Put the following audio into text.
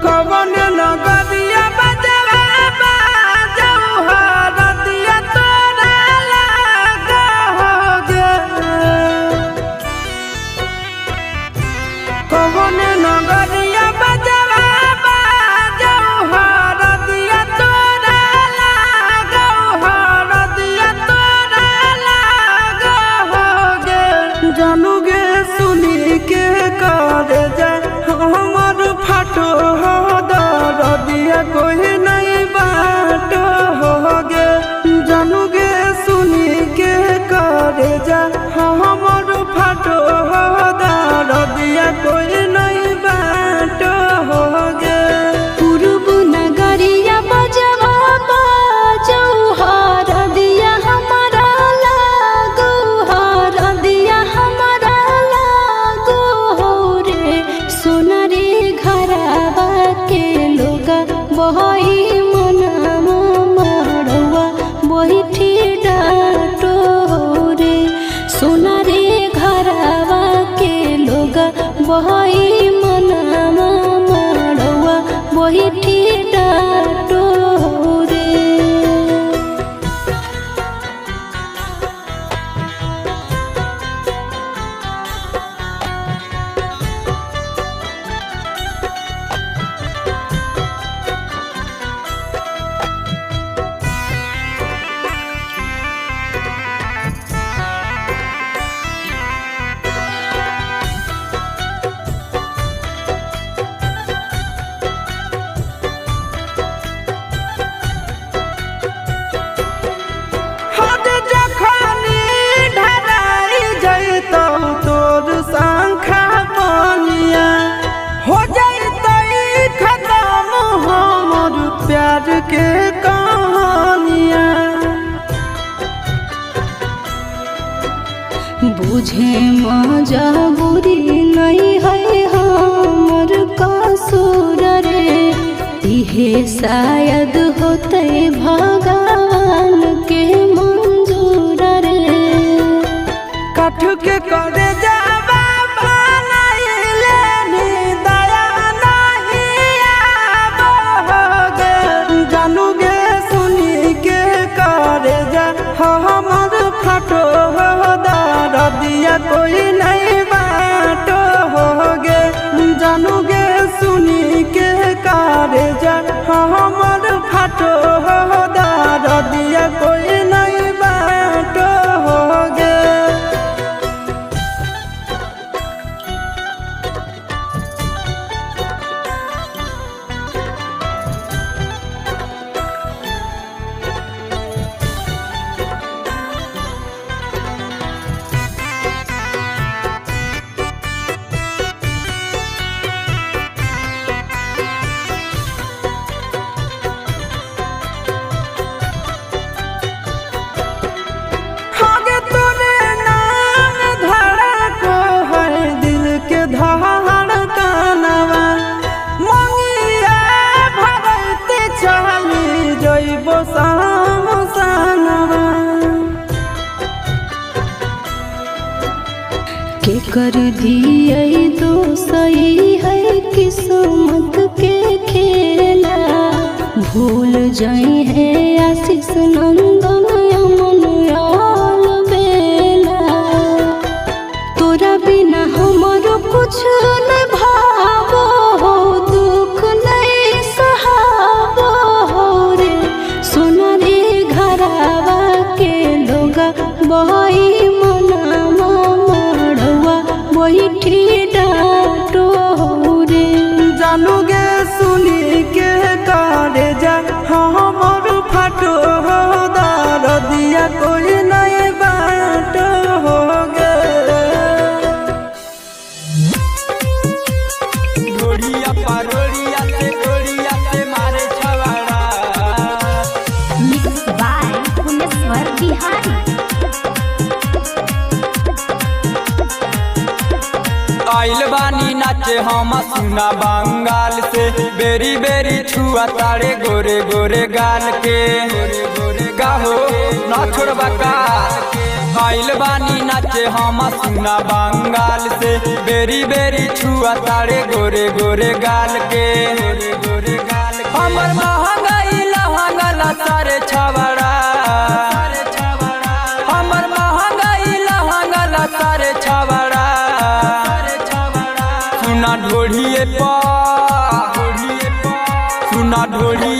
कवन नगरिया बजवा बाजऊ हरदिया तोरा लागोगे। कवन नगरिया बजवा बाजऊ हरदिया तोरा लागोगे, हरदिया तोरा लागोगे। जानू गे सुनी के कर जा हमर फाटो हो दरदिया कोई नहीं बाटो होगे। जानू गे सुनी के कर जा हमर फाटो हो दरदिया कोई नहीं बाटो होगे। पूर्व नगरिया बजवा बाजऊ हरदिया हमारा लागो, हरदिया हमारा लागो हो रे। सोना रे घरवा के लोगा बहई मनामा मड़वा बहिठी डाटो हो रे। सोना रे घरवा के लोगा बहई मनामा मड़वा बहिठी डाटो हो रे। हद जखनी ढराई जैतौ तोर शंखा बनिया, हो जैतै खत्म हमर प्यार के कहानिया। बुझे मजबूरी नहीं है हमर कसूर रे। इहे शायद होते भगवान के मंजूर रे। कठ के करे जावा बनैले नी दया नहीं आवोगे। जानू गे सुनी के करे जा हमर फाटो हो दरदिया कोई नहीं बाटो होगे। जानू गे सुनी के करे जा हमर फाटो हो दरदिया कोई नहीं बाटो होगे। आगे तोरे नाम धड़को है दिल के धड़कनवा, मंगिया भरते चली जइबो सामसनवा। के कर दिए तो सही है किस्मत के खेला। भूल जाई है आशीष नंदन अमन याल बेला। तोरा बिना हमरो कुछ न भावो हो, दुख नहीं सहावो हो रे। सोना रे घरवा के लोगा बहई मनामा मड़वा बहिठी डाटो हो रे। जानू गे सुनी के करे जा हमर फाटो हो दरदिया कोई नहीं बाटो होगे। गोड़िया पारोड़िया से मारे छवाड़ा। Mix by Bhubaneswar Bihari. आइल बानी नाचे हम सुना बंगाल से। बेरी बेरी छुआ तारे गोरे गोरे गाल के। गाहो ना छोड़बा का। आइल बानी नाचे हम सुना बंगाल से बेरी बेरी छुआ तारे गोरे गोरे गाल के हमर महंगाई लहंगला सारे छवड़ा हमर महंगाई लहंगला सारे छवड़ा सुना ढोढ़िए पा सुना ढोढ़िए